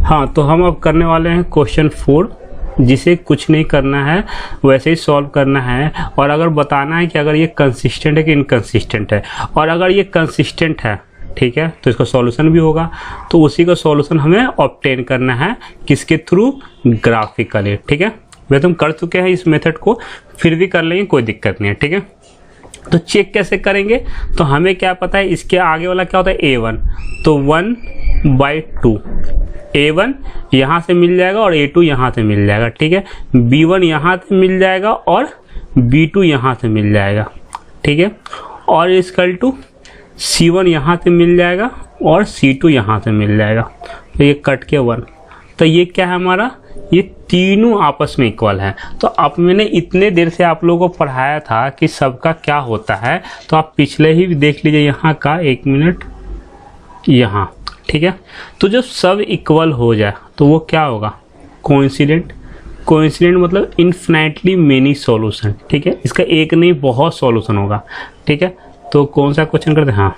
हाँ, तो हम अब करने वाले हैं क्वेश्चन 4, जिसे कुछ नहीं करना है, वैसे ही सॉल्व करना है और अगर बताना है कि अगर ये कंसिस्टेंट है कि इनकंसिस्टेंट है। और अगर ये कंसिस्टेंट है, ठीक है, तो इसका सॉल्यूशन भी होगा। तो उसी का सॉल्यूशन हमें ऑब्टेन करना है, किसके थ्रू? ग्राफिकली, ठीक है। वैसे हम कर चुके हैं इस मेथड को, फिर भी कर लेंगे, कोई दिक्कत नहीं है, ठीक है। तो चेक कैसे करेंगे? तो हमें क्या पता है, इसके आगे वाला क्या होता है? A1, तो 1/2 A1 यहाँ से मिल जाएगा और A2 यहाँ से मिल जाएगा, ठीक है। B1 यहाँ से मिल जाएगा और B2 यहाँ से मिल जाएगा, ठीक है। और इक्वल टू C1 यहाँ से मिल जाएगा और C2 यहाँ से मिल जाएगा, तो ये कट के 1। तो ये क्या है हमारा? ये तीनों आपस में इक्वल है। तो अब मैंने इतने देर से आप लोगों को पढ़ाया था कि सबका क्या होता है, तो आप पिछले ही देख लीजिए यहाँ का, 1 मिनट यहाँ, ठीक है। तो जब सब इक्वल हो जाए तो वो क्या होगा? कोइंसिडेंट। कोइंसिडेंट मतलब इन्फिनिटली मेनी सॉल्यूशन, ठीक है। इसका एक नहीं बहुत सॉल्यूशन होगा, ठीक है। तो कौन सा क्वेश्चन करते हैं? हाँ,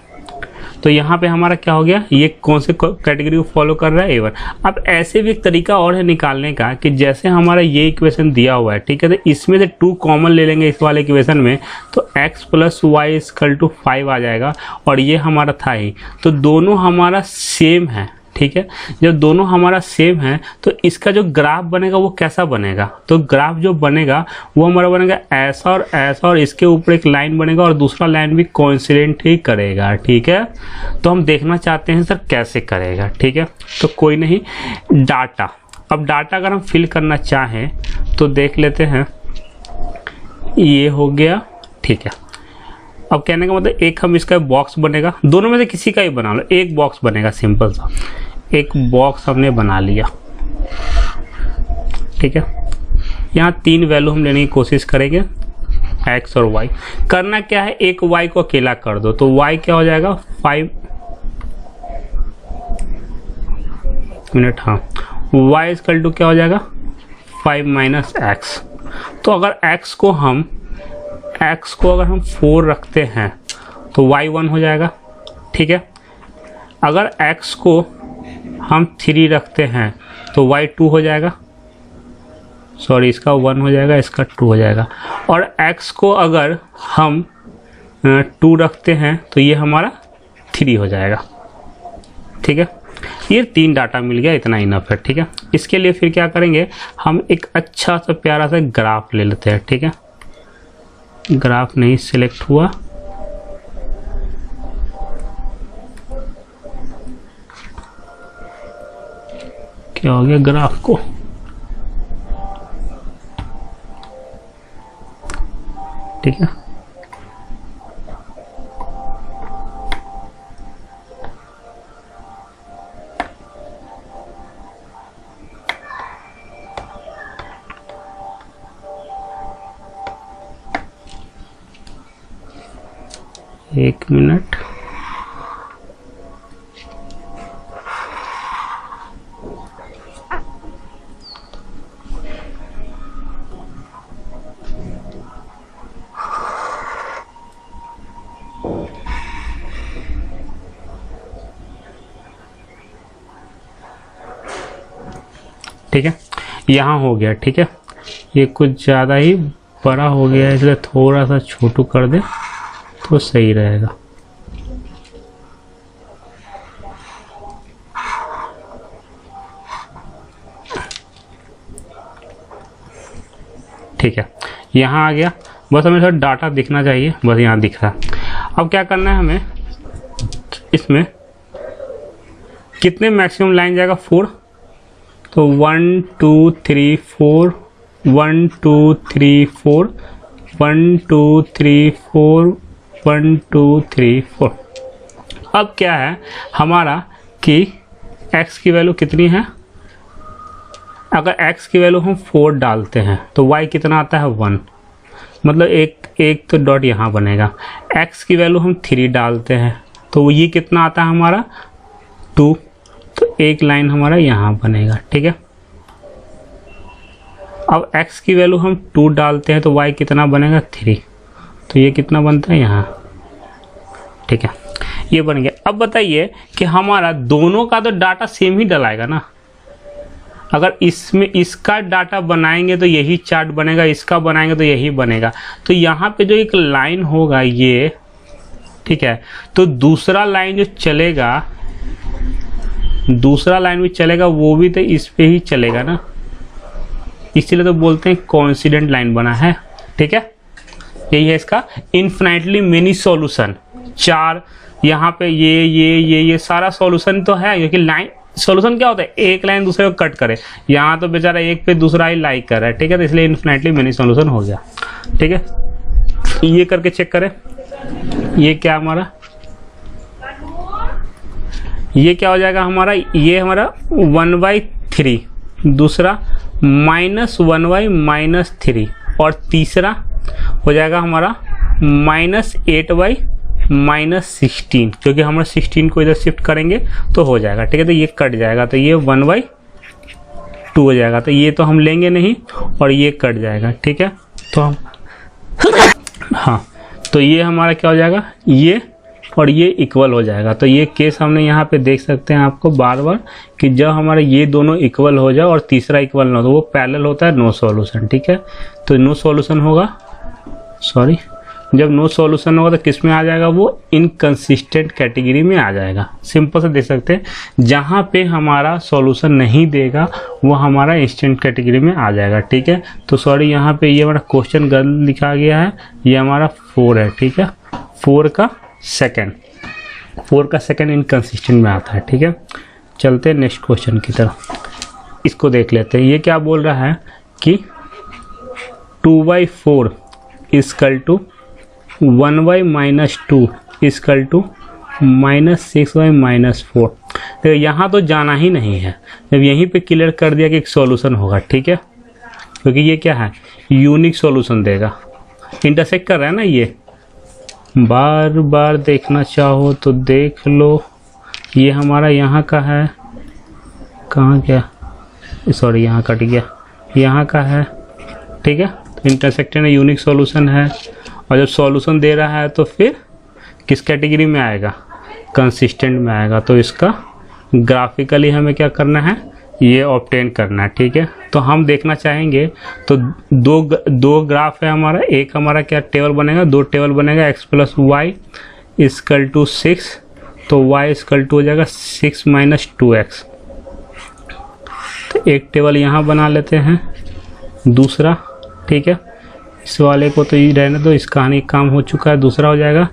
तो यहाँ पे हमारा क्या हो गया? ये कौन से कैटेगरी को फॉलो कर रहा है? A1। अब ऐसे भी एक तरीका और है निकालने का कि जैसे हमारा ये इक्वेशन दिया हुआ है, ठीक है, तो इसमें से 2 कॉमन ले लेंगे इस वाले इक्वेशन में, तो x + y = 5 आ जाएगा और ये हमारा था ही। तो दोनों हमारा सेम है, ठीक है। जब दोनों हमारा सेम है तो इसका जो ग्राफ बनेगा वो कैसा बनेगा? तो ग्राफ जो बनेगा वो हमारा बनेगा ऐसा और ऐसा, और इसके ऊपर एक लाइन बनेगा और दूसरा लाइन भी कोइंसिडेंट ही करेगा, ठीक है। तो हम देखना चाहते हैं सर कैसे करेगा, ठीक है। तो कोई नहीं, डाटा, अब डाटा अगर हम फिल करना चाहें तो देख लेते हैं। ये हो गया, ठीक है। अब कहने का मतलब एक हम इसका बॉक्स बनेगा, दोनों में से किसी का ही बना लो, एक बॉक्स बनेगा, सिंपल सा एक बॉक्स हमने बना लिया, ठीक है। यहाँ 3 वैल्यू हम लेने की कोशिश करेंगे, x और y। करना क्या है, एक y को अकेला कर दो, तो y क्या हो जाएगा? 5 मिनट, हाँ, y = क्या हो जाएगा? 5 - x। तो अगर x को अगर हम 4 रखते हैं तो y 1 हो जाएगा, ठीक है। अगर x को हम 3 रखते हैं तो y 2 हो जाएगा, सॉरी, इसका 1 हो जाएगा, इसका 2 हो जाएगा। और x को अगर हम 2 रखते हैं तो ये हमारा 3 हो जाएगा, ठीक है। ये 3 डाटा मिल गया, इतना इनफ है, ठीक है। इसके लिए फिर क्या करेंगे, हम एक अच्छा सा प्यारा सा ग्राफ ले लेते हैं, ठीक है। ग्राफ नहीं सिलेक्ट हुआ, क्या हो गया ग्राफ को? ठीक है, एक मिनट। ठीक है, यहाँ हो गया, ठीक है। ये कुछ ज़्यादा ही बड़ा हो गया है, इसलिए थोड़ा सा छोटू कर दे तो सही रहेगा। ठीक है, यहाँ आ गया, बस हमें थोड़ा डाटा दिखना चाहिए, बस यहाँ दिख रहा है। अब क्या करना है हमें, इसमें कितने मैक्सिमम लाइन जाएगा? 4। तो 1 2 3 4, 1 2 3 4, 1 2 3 4, 1 2 3 4। अब क्या है हमारा कि x की वैल्यू कितनी है? अगर x की वैल्यू हम 4 डालते हैं तो y कितना आता है? 1, मतलब एक तो डॉट यहाँ बनेगा। x की वैल्यू हम 3 डालते हैं तो ये कितना आता है हमारा? 2, तो एक लाइन हमारा यहाँ बनेगा, ठीक है। अब x की वैल्यू हम 2 डालते हैं तो y कितना बनेगा? 3, तो ये कितना बनता है यहाँ, ठीक है, ये बन गया। अब बताइए कि हमारा दोनों का तो डाटा सेम ही डलाएगा ना, अगर इसमें इसका डाटा बनाएंगे तो यही चार्ट बनेगा, इसका बनाएंगे तो यही बनेगा। तो यहाँ पे जो एक लाइन होगा ये, ठीक है, तो दूसरा लाइन जो चलेगा, दूसरा लाइन भी चलेगा, वो भी तो इस पे ही चलेगा ना, इसीलिए तो बोलते हैं कोइंसिडेंट लाइन बना है। ठीक है, यही है इसका इन्फिनिटली मेनी सॉल्यूशन। चार यहाँ पे ये सारा सॉल्यूशन तो है, क्योंकि लाइन सॉल्यूशन क्या होता है, एक लाइन दूसरे को कट करे, यहाँ तो बेचारा एक पे दूसरा ही लाइक कर रहा है। ठीक है, तो इसलिए इन्फिनिटली मेनी सॉल्यूशन हो गया। ठीक है, ये करके चेक करें, ये क्या हमारा, ये क्या हो जाएगा हमारा, ये हमारा 1/3, दूसरा -1/-3, और तीसरा हो जाएगा हमारा -8/-16, क्योंकि हम 16 को इधर शिफ्ट करेंगे तो हो जाएगा। ठीक है, तो ये कट जाएगा, तो ये 1/2 हो जाएगा, तो ये तो हम लेंगे नहीं, और ये कट जाएगा। ठीक है, तो हम हाँ, तो ये हमारा क्या हो जाएगा, ये और ये इक्वल हो जाएगा। तो ये केस हमने यहाँ पे देख सकते हैं आपको बार बार कि जब हमारे ये दोनों इक्वल हो जाए और तीसरा इक्वल ना हो तो वो पैरेलल होता है, नो सॉल्यूशन। ठीक है, तो नो सॉल्यूशन होगा, सॉरी, जब नो सॉल्यूशन होगा तो किस में आ जाएगा, वो इनकंसिस्टेंट कैटेगरी में आ जाएगा। सिंपल से देख सकते हैं, जहाँ पे हमारा सॉल्यूशन नहीं देगा वो हमारा इंस्टेंट कैटेगरी में आ जाएगा। ठीक है, तो सॉरी यहाँ पे ये हमारा क्वेश्चन गलत लिखा गया है, ये हमारा 4 है। ठीक है, 4 का सेकंड इनकंसिस्टेंट में आता है। ठीक है, चलते हैं नेक्स्ट क्वेश्चन की तरफ, इसको देख लेते हैं। ये क्या बोल रहा है कि 2/4 इक्वल टू 1/-2 इक्वल टू -6/-4। तो यहाँ तो जाना ही नहीं है, जब यहीं पे क्लियर कर दिया कि एक सॉल्यूशन होगा। ठीक है, क्योंकि ये क्या है, यूनिक सॉल्यूशन देगा, इंटरसेक्ट कर रहा है ना, ये बार बार देखना चाहो तो देख लो। ये हमारा यहाँ का है, कहाँ गया, सॉरी यहाँ कट गया, यहाँ का है। ठीक है, तो इंटरसेक्टेड यूनिक सॉल्यूशन है, और जब सॉल्यूशन दे रहा है तो फिर किस कैटेगरी में आएगा, कंसिस्टेंट में आएगा। तो इसका ग्राफिकली हमें क्या करना है, ये ऑब्टेन करना है। ठीक है, तो हम देखना चाहेंगे तो दो ग्राफ है हमारा, एक हमारा क्या टेबल बनेगा, दो टेबल बनेगा, x + y इक्वल टू 6, तो y इक्वल टू हो जाएगा 6 - 2x। तो एक टेबल यहाँ बना लेते हैं, दूसरा, ठीक है, इस वाले को तो ये रहने दो, इस कहानी काम हो चुका है। दूसरा हो जाएगा,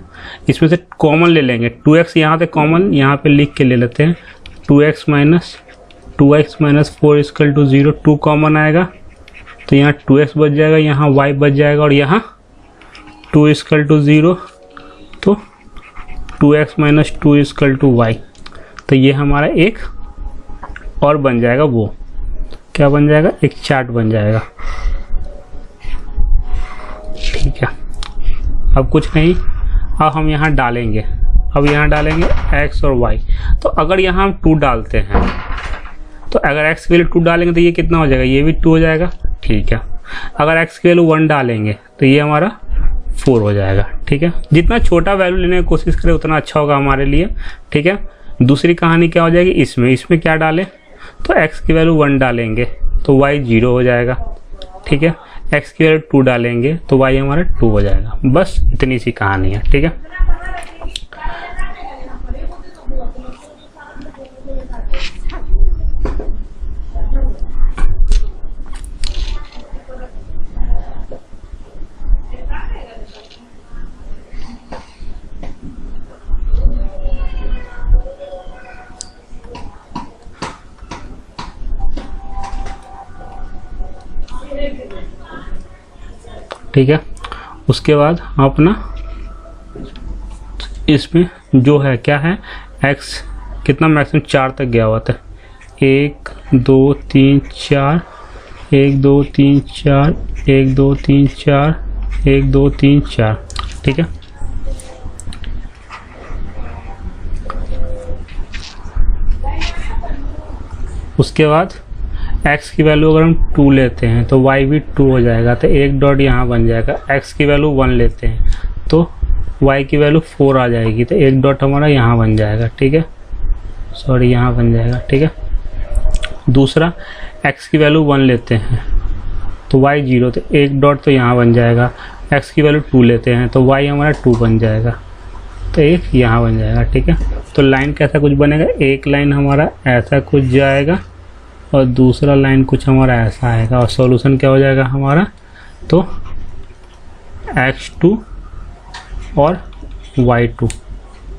इसमें से कॉमन ले लेंगे, 2x यहाँ से कॉमन यहाँ पे लिख के ले लेते हैं, 2x - 4 इक्वल टू 0, 2 कॉमन आएगा तो यहाँ 2x बच जाएगा, यहाँ y बच जाएगा, और यहाँ 2 इक्वल टू 0, तो 2x - 2 इक्वल टू y। तो ये हमारा एक और बन जाएगा, वो क्या बन जाएगा, एक चार्ट बन जाएगा। ठीक है, अब कुछ नहीं, अब हम यहाँ डालेंगे, अब यहाँ डालेंगे x और y। तो अगर यहाँ हम 2 डालते हैं, तो अगर x की वैल्यू 2 डालेंगे तो ये कितना हो जाएगा, ये भी 2 हो जाएगा। ठीक है, अगर x की वैल्यू 1 डालेंगे तो ये हमारा 4 हो जाएगा। ठीक है, जितना छोटा वैल्यू लेने की कोशिश करें उतना अच्छा होगा हमारे लिए। ठीक है, दूसरी कहानी क्या हो जाएगी, इसमें क्या डालें, तो x की वैल्यू 1 डालेंगे तो y 0 हो जाएगा। ठीक है, x की वैल्यू 2 डालेंगे तो y हमारा 2 हो जाएगा। बस इतनी सी कहानी है। ठीक है, ठीक है, उसके बाद अपना इसमें जो है क्या है, x कितना मैक्सिमम 4 तक गया हुआ था, 1 2 3 4, 1 2 3 4, 1 2 3 4, 1 2 3 4। ठीक है, उसके बाद x की वैल्यू अगर हम 2 लेते हैं तो y भी 2 हो जाएगा, तो एक डॉट यहाँ बन जाएगा। x की वैल्यू 1 लेते हैं तो y की वैल्यू 4 आ जाएगी, तो एक डॉट हमारा यहाँ बन जाएगा। ठीक है, सॉरी यहाँ बन जाएगा। ठीक है, दूसरा x की वैल्यू 1 लेते हैं तो y 0, तो एक डॉट तो यहाँ बन जाएगा। x की वैल्यू 2 लेते हैं तो y हमारा 2 बन जाएगा, तो एक यहाँ बन जाएगा। ठीक है, तो लाइन कैसा कुछ बनेगा, एक लाइन हमारा ऐसा कुछ जाएगा और दूसरा लाइन कुछ हमारा ऐसा आएगा, और सॉल्यूशन क्या हो जाएगा हमारा, तो x2 और y2।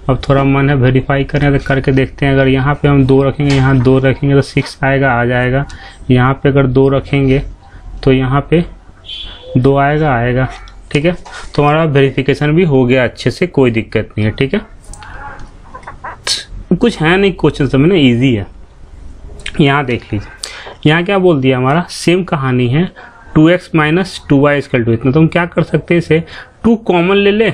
अब थोड़ा मन है वेरीफाई करें तो करके देखते हैं। अगर यहाँ पे हम 2 रखेंगे, यहाँ 2 रखेंगे तो 6 आएगा, आ जाएगा। यहाँ पे अगर 2 रखेंगे तो यहाँ पे 2 आएगा, आएगा। ठीक है, तो हमारा वेरिफिकेशन भी हो गया अच्छे से, कोई दिक्कत नहीं है। ठीक है, कुछ है नहीं क्वेश्चन समझना, इजी है। यहाँ देख लीजिए, यहाँ क्या बोल दिया हमारा, सेम कहानी है, 2x minus 2y equal to इतना। तो हम क्या कर सकते हैं, इसे 2 कॉमन ले ले,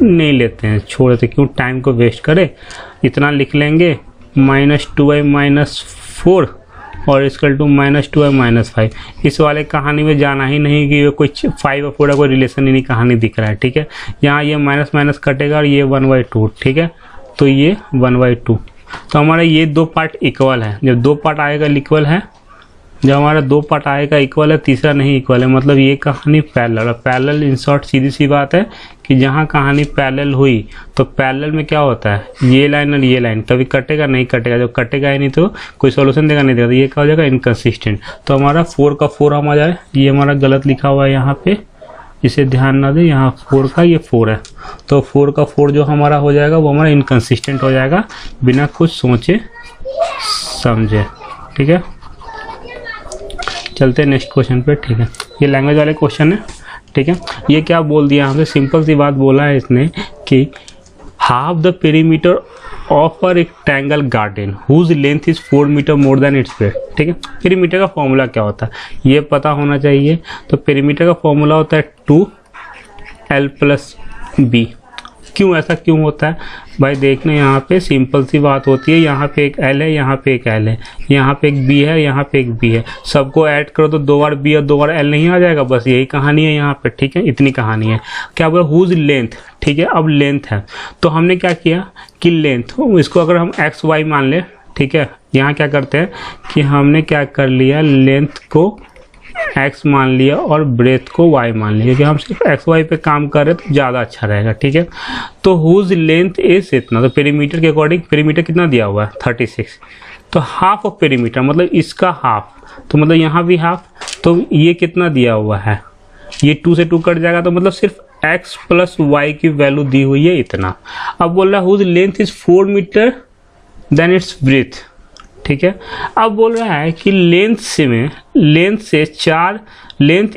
नहीं लेते हैं, छोड़ देते, क्यों टाइम को वेस्ट करे। इतना लिख लेंगे, माइनस 2y माइनस 4 और equal to minus 2y minus 5। इस वाले कहानी में जाना ही नहीं कि कोई 5 और 4 कोई रिलेशन ही नहीं, कहानी दिख रहा है। ठीक है, यहाँ ये माइनस माइनस कटेगा और ये 1/2। ठीक है, तो ये 1/2। तो हमारा ये 2 पार्ट इक्वल है। जब 2 पार्ट आएगा इक्वल है, जब हमारा 2 पार्ट आएगा इक्वल है, तीसरा नहीं इक्वल है, मतलब ये कहानी पैरेलल। पैरेलल इन शॉर्ट सीधी सी बात है कि जहाँ कहानी पैरेलल हुई तो पैरेलल में क्या होता है, ये लाइन और ये लाइन कभी कटेगा नहीं कटेगा, जब कटेगा ही नहीं तो कोई सॉल्यूशन देगा नहीं देगा, तो ये क्या हो जाएगा, इनकंसिस्टेंट। तो हमारा 4 का 4 हम आ जाए, ये हमारा गलत लिखा हुआ है यहाँ पे, इसे ध्यान ना दें, यहाँ 4 का ये 4 है, तो 4 का 4 जो हमारा हो जाएगा वो हमारा इनकंसिस्टेंट हो जाएगा, बिना कुछ सोचे समझे। ठीक है, चलते हैं नेक्स्ट क्वेश्चन पे। ठीक है, ये लैंग्वेज वाले क्वेश्चन है। ठीक है, ये क्या बोल दिया हमसे, सिंपल सी बात बोला है इसने कि half the perimeter of a rectangle garden whose length is 4 metre more than its breadth. ठीक है, पेरीमीटर का फॉर्मूला क्या होता है ये पता होना चाहिए। तो पेरीमीटर का फॉर्मूला होता है 2l+b। क्यों ऐसा क्यों होता है भाई, देखना यहाँ पे सिंपल सी बात होती है, यहाँ पे एक l है, यहाँ पे एक l है, यहाँ पे एक b है, यहाँ पे एक b है, सबको ऐड करो तो 2 बार b और 2 बार l नहीं आ जाएगा, बस यही कहानी है यहाँ पे। ठीक है, इतनी कहानी है। क्या बोला, हुज लेंथ। ठीक है, अब लेंथ है तो हमने क्या किया कि लेंथ, इसको अगर हम एक्स वाई मान ले, ठीक है, यहाँ क्या करते हैं कि हमने क्या कर लिया, लेंथ को x मान लिया और ब्रेथ को y मान लिया, क्योंकि हम सिर्फ x y पे काम कर रहे तो ज़्यादा अच्छा रहेगा। ठीक है, तो हुज लेंथ इज इतना, तो पेरीमीटर के अकॉर्डिंग पेरीमीटर कितना दिया हुआ है 36, तो हाफ ऑफ पेरीमीटर मतलब इसका हाफ, तो मतलब यहाँ भी हाफ, तो ये कितना दिया हुआ है, ये 2 से 2 कट जाएगा, तो मतलब सिर्फ x प्लस y की वैल्यू दी हुई है इतना। अब बोल रहा है whose length is 4 metre than its breadth. ठीक है, अब बोल रहा है कि लेंथ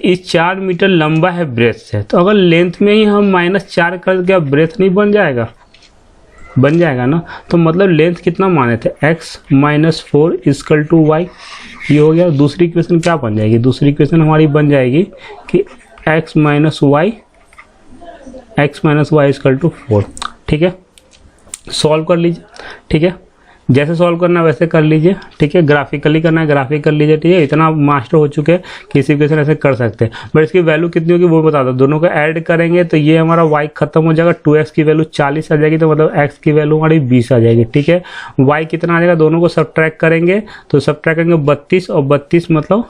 इस 4 मीटर लंबा है ब्रेथ से, तो अगर लेंथ में ही हम -4 कर दिया, ब्रेथ नहीं बन जाएगा, बन जाएगा ना। तो मतलब लेंथ कितना माने थे, x - 4 इक्वल टू y, ये हो गया। दूसरी इक्वेशन क्या बन जाएगी, दूसरी इक्वेशन हमारी बन जाएगी कि x - y इक्वल टू 4। ठीक है, सॉल्व कर लीजिए। ठीक है, जैसे सॉल्व करना है वैसे कर लीजिए। ठीक है, ग्राफिकली करना है ग्राफिक कर लीजिए। ठीक है, इतना मास्टर हो चुके हैं कि इसी इक्वेशन ऐसे कर सकते हैं। बट इसकी वैल्यू कितनी होगी वो बता दो, दोनों को ऐड करेंगे तो ये हमारा y खत्म हो जाएगा, 2x की वैल्यू 40 आ जाएगी, तो मतलब x की वैल्यू हमारी 20 आ जाएगी। ठीक है, y कितना आ जाएगा, दोनों को सब्ट्रैक्ट करेंगे तो सब्ट्रैक्ट करेंगे 32 और 32 मतलब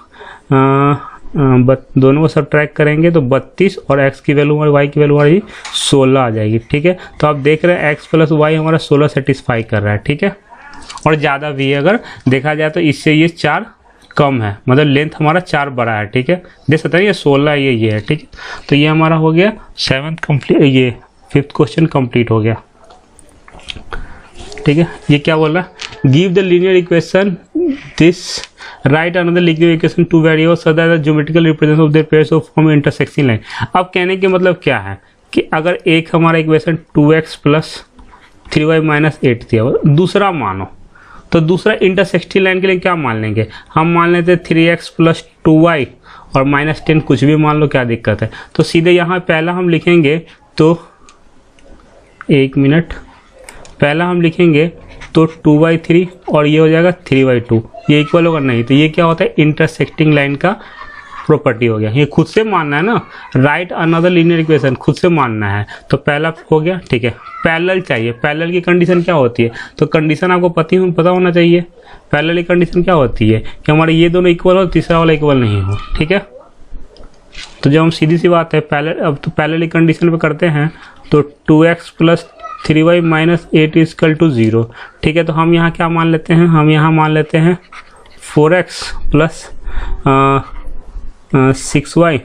दोनों को सब्ट्रैक्ट करेंगे तो 32 और x की वैल्यू हमारी y की वैल्यू हमारी 16 आ जाएगी। ठीक है, तो आप देख रहे हैं x प्लस वाई हमारा 16 सेटिस्फाई कर रहा है। ठीक है, और ज़्यादा भी है, अगर देखा जाए तो इससे ये 4 कम है, मतलब लेंथ हमारा 4 बड़ा है। ठीक है, देख सकते हैं ये 16 ये है। ठीक है, तो ये हमारा हो गया 7th कंप्लीट, ये 5th क्वेश्चन कंप्लीट हो गया। ठीक है, ये क्या बोल रहा है, give the linear equation this, right another linear equation two variable so that the geometrical representation of their pairs of form intersecting line. अब कहने के मतलब क्या है कि अगर एक हमारा equation 2x plus 3y minus 8 दिया, दूसरा मानो तो दूसरा इंटरसेक्टिंग लाइन के लिए क्या मान लेंगे, हम मान लेते 3x प्लस 2y और -10 कुछ भी मान लो, क्या दिक्कत है। तो सीधे यहाँ पहला हम लिखेंगे तो 1 मिनट, पहला हम लिखेंगे तो 2/3 और ये हो जाएगा 3/2, ये इक्वल होगा नहीं, तो ये क्या होता है इंटरसेक्टिंग लाइन का प्रॉपर्टी हो गया, ये खुद से मानना है ना, राइट अनदर लीनियर इक्वेशन खुद से मानना है। तो पहला हो गया, ठीक है। पैरेलल चाहिए, पैरेलल की कंडीशन क्या होती है, तो कंडीशन आपको पता होना चाहिए। पैरेलल की कंडीशन क्या होती है कि हमारे ये दोनों इक्वल हो, तीसरा वाला इक्वल नहीं हो, ठीक है। तो जब हम सीधी सी बात है अब तो पैरेलल की कंडीशन पे करते हैं, तो 2x plus 3y minus 8 equal to 0, ठीक है। तो हम यहाँ क्या मान लेते हैं, हम यहाँ मान लेते हैं 4x प्लस 6y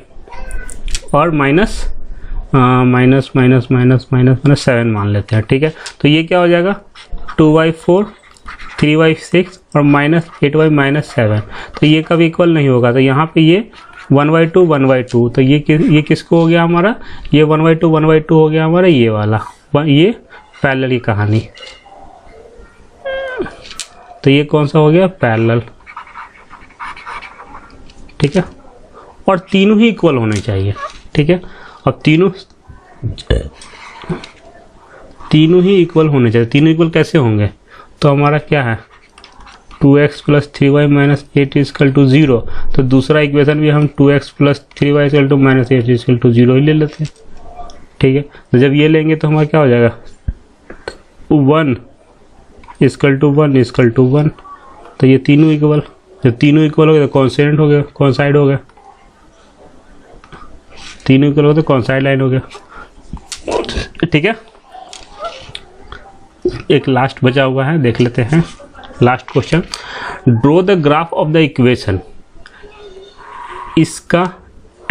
और माइनस 7 मान लेते हैं, ठीक है। तो ये क्या हो जाएगा, 2y 4 3y 6 और माइनस 8y माइनस 7। तो ये कभी इक्वल नहीं होगा, तो यहाँ पे ये 1/2 1/2, तो ये किसको हो गया हमारा, ये 1/2 1/2 हो गया हमारा ये वाला, ये पैरेलल की कहानी। तो ये कौन सा हो गया, पैरेलल, ठीक है। और तीनों ही इक्वल होने चाहिए, ठीक है। अब तीनों ही इक्वल होने चाहिए। तीनों इक्वल कैसे होंगे, तो हमारा क्या है 2x plus 3y minus 8 equal to 0। तो दूसरा इक्वेशन भी हम 2x plus 3y equal to minus 8 equal to 0 ही ले लेते हैं, ठीक है। तो जब ये लेंगे तो हमारा क्या हो जाएगा 1 इक्वल टू 1 इक्वल टू 1। तो ये तीनों इक्वल, जब तीनों इक्वल हो गए तो कॉन्स्टेंट हो गया, कॉन्साइड हो गया, तीनों इक्वल हो तो कॉन्साइड लाइन हो गया, ठीक है। एक लास्ट बचा हुआ है, देख लेते हैं last question. Draw the graph of the equation, इसका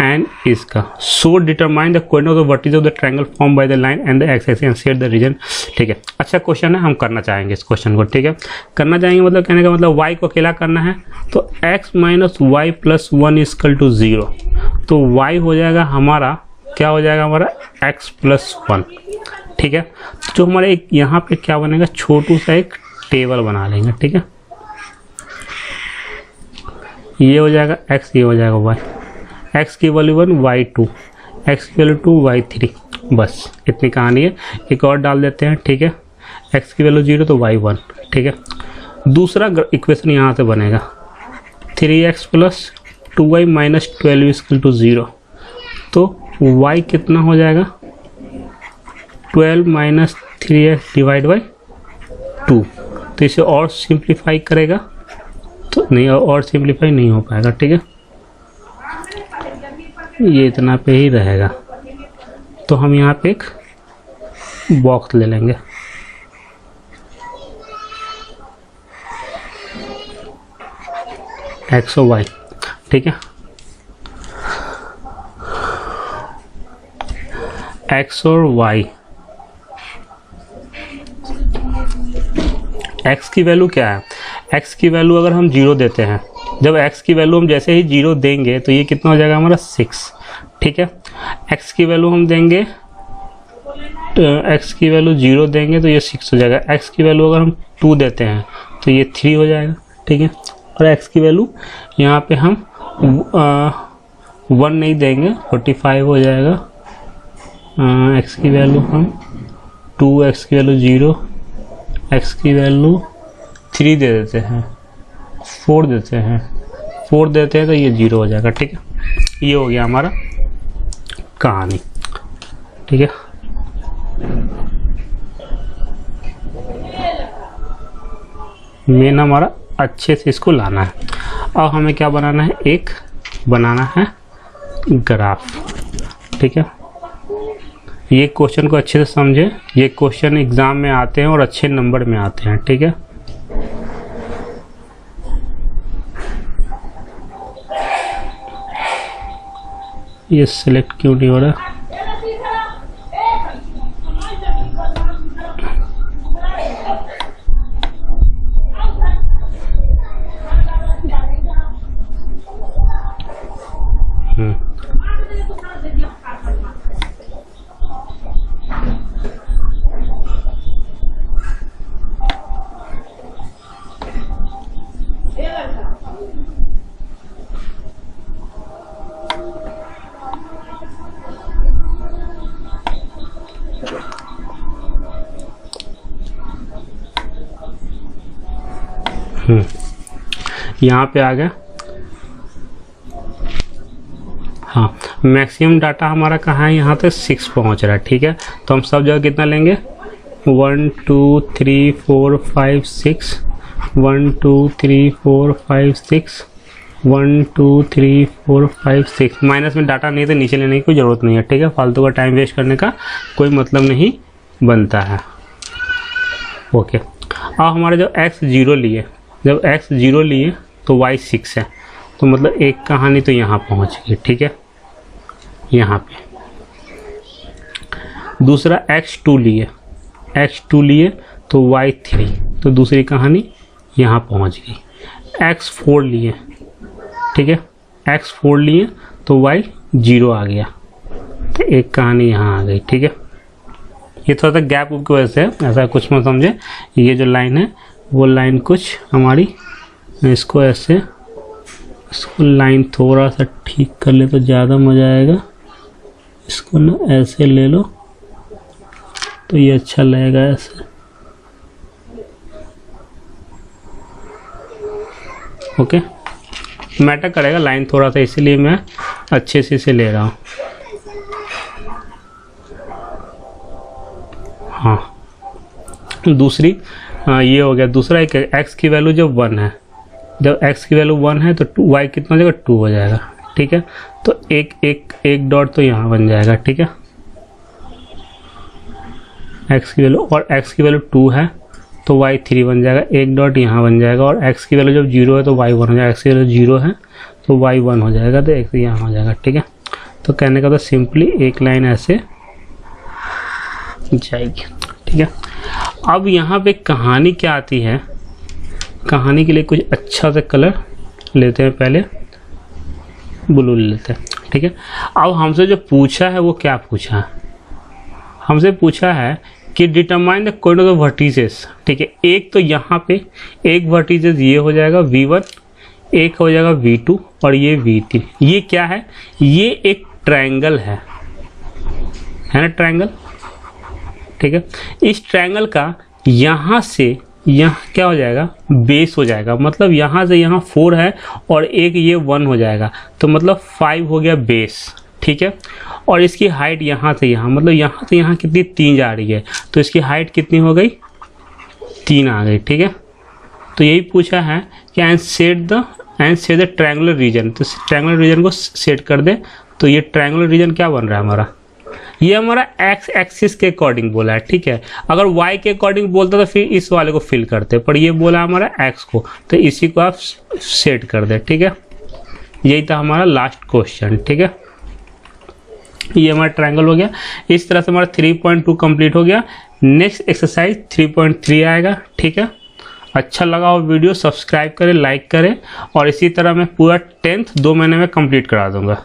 एंड इसका, so determine the coordinate of the vertices of the triangle form by the line and the x axis and set the region, ठीक है। अच्छा question है, हम करना चाहेंगे इस क्वेश्चन को, ठीक है। करना चाहेंगे मतलब कहने का मतलब y को अकेला करना है, तो x minus y plus 1 equal to 0। तो y हो जाएगा हमारा, क्या हो जाएगा हमारा x प्लस 1, ठीक है। तो हमारे एक यहाँ पे क्या बनेगा, छोटू सा एक टेबल बना लेंगे, ठीक है। ये हो जाएगा x, ये हो जाएगा y, x की वैल्यू 1 y 2, x की वैल्यू 2 y 3, बस इतनी कहानी है। एक और डाल देते हैं, ठीक है। x की वैल्यू 0 तो y 1, ठीक है। दूसरा इक्वेशन यहाँ से बनेगा 3x plus 2y minus 12 equal to 0। तो y कितना हो जाएगा 12 माइनस 3x डिवाइड बाई 2। तो इसे और सिंप्लीफाई करेगा तो नहीं, और सिंप्लीफाई नहीं हो पाएगा, ठीक है। ये इतना पे ही रहेगा। तो हम यहाँ पे एक बॉक्स ले लेंगे, एक्स और वाई, ठीक है। एक्स और वाई, एक्स की वैल्यू क्या है, एक्स की वैल्यू अगर हम 0 देते हैं, जब x की वैल्यू हम जैसे ही 0 देंगे तो ये कितना हो जाएगा हमारा 6, ठीक है। x की वैल्यू हम देंगे, x की वैल्यू 0 देंगे तो ये 6 हो जाएगा। x की वैल्यू अगर हम 2 देते हैं तो ये 3 हो जाएगा, ठीक है। और x की वैल्यू यहाँ पे हम 1 नहीं देंगे, 45 हो जाएगा। x की वैल्यू हम 2, x की वैल्यू 0, x की वैल्यू 3 दे देते हैं, 4 देते हैं, 4 देते हैं तो ये 0 हो जाएगा, ठीक है। ये हो गया हमारा कहानी, ठीक है। मेन हमारा अच्छे से इसको लाना है। और हमें क्या बनाना है, एक बनाना है ग्राफ, ठीक है। ये क्वेश्चन को अच्छे से समझे, ये क्वेश्चन एग्जाम में आते हैं और अच्छे नंबर में आते हैं, ठीक है। ये सिलेक्ट क्यों नहीं हो रहा, यहाँ पे आ गया। हाँ, मैक्सिमम डाटा हमारा कहाँ है, यहाँ तक 6 पहुँच रहा है। ठीक है, तो हम सब जगह कितना लेंगे, 1 2 3 4 5 6, 1 2 3 4 5 6, 1 2 3 4 5 6। माइनस में डाटा नहीं तो नीचे लेने की कोई ज़रूरत नहीं है। ठीक है, फालतू का टाइम वेस्ट करने का कोई मतलब नहीं बनता है। ओके, अब हमारे जो x 0 लिए, जब x 0 लिए तो y 6 है, तो मतलब एक कहानी तो यहाँ पहुँच गई। ठीक है, यहाँ पे दूसरा x 2 लिए, x 2 लिए तो y 3, तो दूसरी कहानी यहाँ पहुँच गई। x 4 लिए, ठीक है, x 4 लिए तो y 0 आ गया, तो एक कहानी यहाँ आ गई। ठीक है, ये थोड़ा सा गैप की वजह से ऐसा कुछ मत समझे, ये जो लाइन है वो लाइन कुछ हमारी, इसको ऐसे, इसको लाइन थोड़ा सा ठीक कर ले तो ज़्यादा मज़ा आएगा। इसको ना ऐसे ले लो तो ये अच्छा लगेगा ऐसे। ओके, मैटर करेगा लाइन थोड़ा सा, इसीलिए मैं अच्छे से इसे ले रहा हूँ। हाँ, दूसरी ये हो गया। दूसरा एक x की वैल्यू जब 1 है, जब x की वैल्यू 1 है तो y कितना हो जाएगा, 2 हो जाएगा। ठीक है, तो एक डॉट तो यहाँ बन जाएगा। ठीक है, x की वैल्यू, और x की वैल्यू 2 है तो y 3 बन जाएगा, एक डॉट यहाँ बन जाएगा। और x की वैल्यू जब 0 है तो y 1 हो जाएगा, x की वैल्यू 0 है तो y 1 हो जाएगा, तो x यहाँ हो जाएगा। ठीक है, तो कहने का तो सिंपली एक लाइन ऐसे जाएगी। ठीक है, अब यहाँ पे कहानी क्या आती है, कहानी के लिए कुछ अच्छा सा कलर लेते हैं, पहले ब्लू लेते हैं। ठीक है, अब हमसे जो पूछा है वो क्या पूछा है, हमसे पूछा है कि determine the coordinate of vertices. ठीक है, एक तो यहाँ पे एक वर्टिसेस ये हो जाएगा V1, एक हो जाएगा V2 और ये V3। ये क्या है, ये एक ट्रायंगल है ना, ट्रायंगल। ठीक है, इस ट्रायंगल का यहाँ से यहाँ क्या हो जाएगा, बेस हो जाएगा। मतलब यहाँ से यहाँ 4 है और एक ये 1 हो जाएगा, तो मतलब 5 हो गया बेस। ठीक है, और इसकी हाइट यहाँ से यहाँ, मतलब यहाँ से यहाँ कितनी, 3 जा रही है, तो इसकी हाइट कितनी हो गई, 3 आ गई। ठीक है, तो यही पूछा है कि and set the triangular region. तो ट्रायंगुलर रीजन को सेट कर दे, तो ये ट्रायंगुलर रीजन क्या बन रहा है हमारा, ये हमारा एक्स एक्सिस के अकॉर्डिंग बोला है। ठीक है, अगर वाई के अकॉर्डिंग बोलता तो फिर इस वाले को फिल करते, पर ये बोला हमारा एक्स को, तो इसी को आप सेट कर दे। ठीक है, यही था हमारा लास्ट क्वेश्चन। ठीक है, ये हमारा ट्रायंगल हो गया। इस तरह से हमारा 3.2 कंप्लीट हो गया। नेक्स्ट एक्सरसाइज 3.3 आएगा। ठीक है, अच्छा लगा हो वीडियो, सब्सक्राइब करें, लाइक करें, और इसी तरह मैं पूरा 10th 2 महीने में कंप्लीट करा दूंगा।